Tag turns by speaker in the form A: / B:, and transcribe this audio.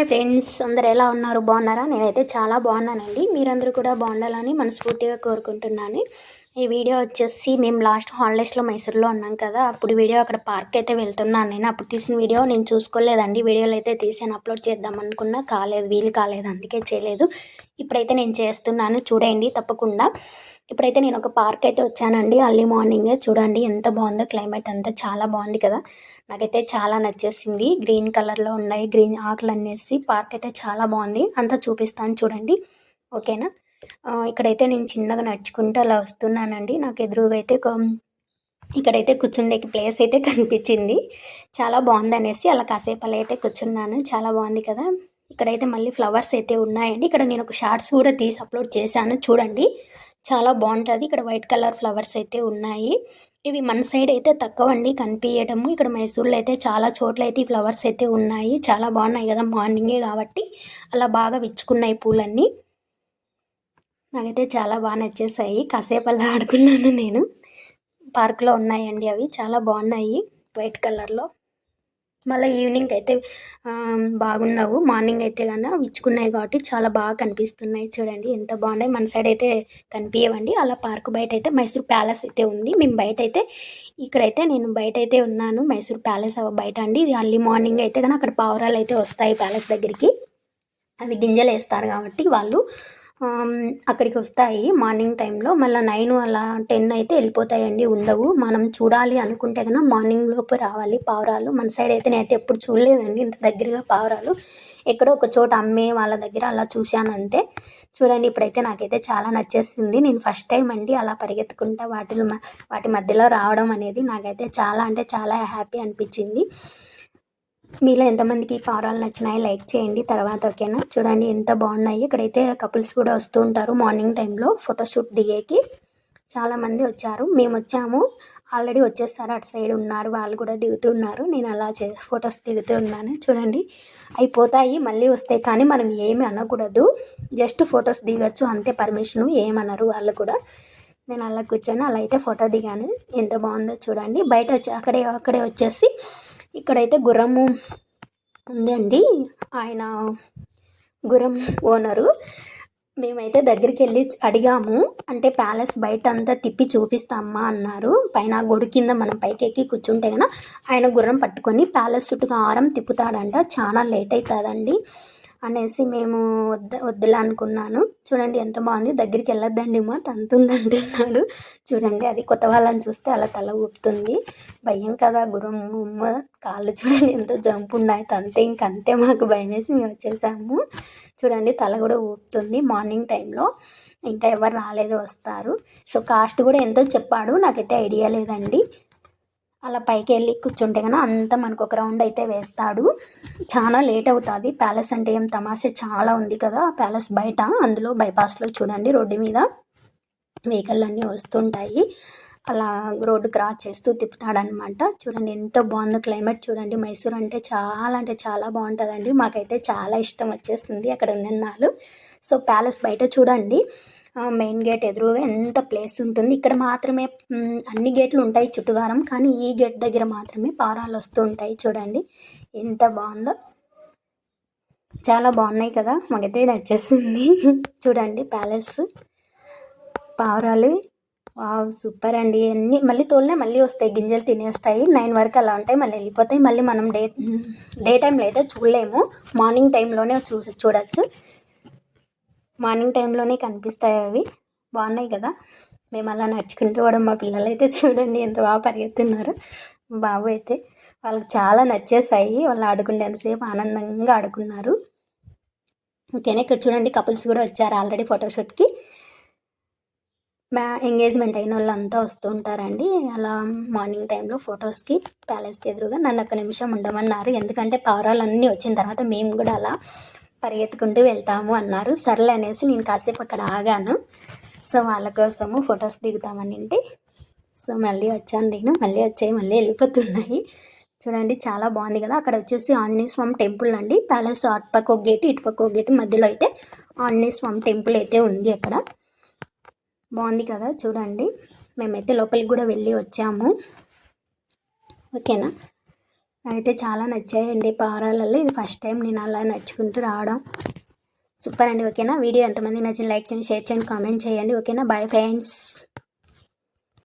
A: Hi friends, అందరు ఎలా ఉన్నారు? బాగున్నారా? నేనైతే చాలా బాగున్నానండి. మీరందరూ కూడా బాగుండాలని మనస్ఫూర్తిగా కోరుకుంటున్నాను. ఈ వీడియో వచ్చేసి మేము లాస్ట్ హాలిడేస్లో మైసూర్లో ఉన్నాం కదా, అప్పుడు వీడియో అక్కడ పార్క్ అయితే వెళ్తున్నాను. నేను అప్పుడు తీసిన వీడియో నేను చూసుకోలేదండి. వీడియోలు అయితే తీసాను, అప్లోడ్ చేద్దాం అనుకున్నా, వీలు కాలేదు, అందుకే చేయలేదు. ఇప్పుడైతే నేను చేస్తున్నాను, చూడండి తప్పకుండా. ఇప్పుడైతే నేను ఒక పార్క్ అయితే వచ్చానండి. అర్లీ మార్నింగే చూడండి ఎంత బాగుందో, క్లైమేట్ అంతా చాలా బాగుంది కదా. నాకైతే చాలా నచ్చేసింది. గ్రీన్ కలర్లో ఉన్నాయి, గ్రీన్ ఆకులు అనేసి పార్క్ అయితే చాలా బాగుంది. అంతా చూపిస్తాను చూడండి, ఓకేనా. ఇక్కడైతే నేను చిన్నగా నడుచుకుంటూ అలా వస్తున్నానండి. నాకు ఎదురుగా అయితే ఇక్కడైతే కూర్చుండేకి ప్లేస్ అయితే కనిపించింది. చాలా బాగుంది అనేసి అలా కాసేపు అలా అయితే కూర్చున్నాను. చాలా బాగుంది కదా. ఇక్కడైతే మళ్ళీ ఫ్లవర్స్ అయితే ఉన్నాయండి. ఇక్కడ నేను ఒక షార్ట్స్ కూడా తీసి అప్లోడ్ చేశాను, చూడండి. చాలా బాగుంటుంది. ఇక్కడ వైట్ కలర్ ఫ్లవర్స్ అయితే ఉన్నాయి. ఇవి మన సైడ్ అయితే తక్కువ అండి కనిపించడము. ఇక్కడ మైసూర్లో అయితే చాలా చోట్ల అయితే ఈ ఫ్లవర్స్ అయితే ఉన్నాయి. చాలా బాగున్నాయి కదా, మార్నింగే కాబట్టి అలా బాగా విచ్చుకున్నాయి పూలన్నీ. నాకైతే చాలా బాగా నచ్చేసాయి. కాసేపు అలా ఆడుకున్నాను నేను. పార్క్లో ఉన్నాయండి అవి, చాలా బాగున్నాయి వైట్ కలర్లో. మళ్ళీ ఈవినింగ్ అయితే బాగున్నావు. మార్నింగ్ అయితే కన్నా విచ్చుకున్నాయి కాబట్టి చాలా బాగా కనిపిస్తున్నాయి. చూడండి ఎంత బాగున్నాయి. మన సైడ్ అయితే కనిపించవండి. అలా పార్క్ బయట అయితే మైసూర్ ప్యాలెస్ అయితే ఉంది. మేము బయట అయితే ఇక్కడైతే నేను బయట అయితే ఉన్నాను, మైసూర్ ప్యాలెస్ బయట అండి. ఇది అర్లీ మార్నింగ్ అయితే కానీ అక్కడ పావురాలు అయితే వస్తాయి ప్యాలెస్ దగ్గరికి. అవి గింజలు వేస్తారు కాబట్టి వాళ్ళు అక్కడికి వస్తాయి మార్నింగ్ టైంలో. మళ్ళీ 9 అలా 10 అయితే వెళ్ళిపోతాయండి, ఉండవు. మనం చూడాలి అనుకుంటే కన్నా మార్నింగ్ లోపు రావాలి పావురాలు. మన సైడ్ అయితే నేనైతే ఎప్పుడు చూడలేదండి ఇంత దగ్గరగా పావురాలు. ఎక్కడో ఒక చోట అమ్మే వాళ్ళ దగ్గర అలా చూశాను అంతే. చూడండి ఇప్పుడైతే నాకైతే చాలా నచ్చేసింది. నేను ఫస్ట్ టైం అండి అలా పరిగెత్తుకుంటా వాటి మధ్యలో రావడం అనేది నాకైతే చాలా అంటే చాలా హ్యాపీ అనిపించింది. మీలో ఎంతమందికి పావురాలు నచ్చినాయి లైక్ చేయండి తర్వాత, ఓకేనా. చూడండి ఎంత బాగున్నాయి. ఇక్కడైతే కపుల్స్ కూడా వస్తూ ఉంటారు మార్నింగ్ టైంలో ఫోటోషూట్ దిగేకి. చాలామంది వచ్చారు, మేము వచ్చాము, ఆల్రెడీ వచ్చేస్తారు. అటు సైడ్ ఉన్నారు, వాళ్ళు కూడా దిగుతున్నారు. నేను అలా ఫొటోస్ దిగుతూ ఉన్నాను. చూడండి అయిపోతాయి, మళ్ళీ వస్తాయి, కానీ మనం ఏమి అనకూడదు, జస్ట్ ఫొటోస్ దిగచ్చు అంతే, పర్మిషను ఏమనరు వాళ్ళు కూడా. నేను అలా కూర్చొని అలా అయితే ఫోటో దిగాను. ఎంత బాగుందో చూడండి. బయట అక్కడే వచ్చేసి ఇక్కడైతే గుర్రము ఉందండి. ఆయన గుర్రం ఓనరు. మేమైతే దగ్గరికి వెళ్ళి అడిగాము, అంటే ప్యాలెస్ బయట అంతా తిప్పి చూపిస్తామా అన్నారు. పైన గొడుగు కింద మనం పైకి ఎక్కి కూర్చుంటే కన్నా ఆయన గుర్రం పట్టుకొని ప్యాలెస్ చుట్టూ ఆరం తిప్పుతాడంట. చాలా లేట్ అవుతుందండి అనేసి మేము వద్దులే అనుకున్నాను. చూడండి ఎంత బాగుంది. దగ్గరికి వెళ్ళొద్దండి మా తంతుందంటున్నాడు. చూడండి అది కొత్త వాళ్ళని చూస్తే అలా తల ఊపుతుంది. భయం కదా గుర్రం, కాళ్ళు చూడండి ఎంత జంప్ ఉన్నాయి. ఇంకంతే మాకు భయం వేసి మేము వచ్చేసాము. చూడండి తల కూడా ఊపుతుంది. మార్నింగ్ టైంలో ఇంకా ఎవరు రాలేదు, వస్తారు. సో కాస్ట్ కూడా ఎంతో చెప్పాడు, నాకైతే ఐడియా లేదండి. అలా పైకి వెళ్ళి కూర్చుంటే కన్నా అంతా మనకు ఒక రౌండ్ అయితే వేస్తాడు. చాలా లేట్ అవుతుంది. ప్యాలెస్ అంటే ఏం తమాషా చాలా ఉంది కదా ప్యాలెస్ బయట. అందులో బైపాస్లో చూడండి రోడ్డు మీద వెహికల్ అన్నీ వస్తుంటాయి. అలా రోడ్డు క్రాస్ చేస్తూ తిప్పుతాడనమాట. చూడండి ఎంత బాగుందో క్లైమేట్. చూడండి మైసూర్ అంటే చాలా బాగుంటుందండి. మాకైతే చాలా ఇష్టం వచ్చేస్తుంది అక్కడ ఉన్నన్నాళ్ళు. సో ప్యాలెస్ బయట చూడండి, మెయిన్ గేట్ ఎదురుగా ఎంత ప్లేస్ ఉంటుంది. ఇక్కడ మాత్రమే అన్ని గేట్లు ఉంటాయి చుట్టుగారం, కానీ ఈ గేట్ దగ్గర మాత్రమే పావురాలు వస్తూ ఉంటాయి. చూడండి ఎంత బాగుందో, చాలా బాగున్నాయి కదా, మాకైతే నచ్చేస్తుంది. చూడండి ప్యాలెస్ పావురాలు, వావ్ సూపర్ అండి. అన్నీ మళ్ళీ తోలినే మళ్ళీ వస్తాయి, గింజలు తినేస్తాయి. 9 వరకు అలా ఉంటాయి, మళ్ళీ వెళ్ళిపోతాయి. మళ్ళీ మనం డే టైంలో అయితే చూడలేము, మార్నింగ్ టైంలోనే చూడొచ్చు. మార్నింగ్ టైంలోనే కనిపిస్తాయి అవి. బాగున్నాయి కదా. మేము అలా నడుచుకుంటూ పోవడం, మా పిల్లలు అయితే చూడండి ఎంత బాగా పరిగెత్తున్నారు. బాబు అయితే వాళ్ళకి చాలా నచ్చేసాయి. వాళ్ళు ఆడుకునేంతసేపు ఆనందంగా ఆడుకున్నారు. ఓకేనా. ఇక్కడ చూడండి కపుల్స్ కూడా వచ్చారు ఆల్రెడీ ఫోటోషూట్కి. ఎంగేజ్మెంట్ అయిన వాళ్ళు అంతా వస్తూ ఉంటారండి అలా మార్నింగ్ టైంలో ఫొటోస్కి. ప్యాలెస్కి ఎదురుగా నన్ను ఒక్క నిమిషం ఉండమన్నారు, ఎందుకంటే పావురాలు అన్నీ వచ్చిన తర్వాత మేము కూడా అలా పరిగెత్తుకుంటూ వెళ్తాము అన్నారు. సర్లే అనేసి నేను కాసేపు అక్కడ ఆగాను. సో వాళ్ళ కోసము ఫొటోస్ దిగుతామని అంటే, సో మళ్ళీ వచ్చాను నేను. మళ్ళీ వెళ్ళిపోతున్నాయి. చూడండి చాలా బాగుంది కదా. అక్కడ వచ్చేసి ఆంజనేయ స్వామి టెంపుల్ అండి. ప్యాలెస్ అటుపక్క ఒక గేటు, ఇటుపక్క ఒక గేటు, మధ్యలో అయితే ఆంజనేయ స్వామి టెంపుల్ అయితే ఉంది అక్కడ. బాగుంది కదా చూడండి. మేమైతే లోపలికి కూడా వెళ్ళి వచ్చాము, ఓకేనా. అయితే చాలా నచ్చాయండి పావురాలలో. ఇది ఫస్ట్ టైం నేను అలా నడుచుకుంటూ రావడం. సూపర్ అండి. ఓకేనా? వీడియో ఎంతమంది నచ్చింది లైక్ చేయండి, షేర్ చేయండి, కామెంట్ చేయండి. ఓకేనా? Bye friends.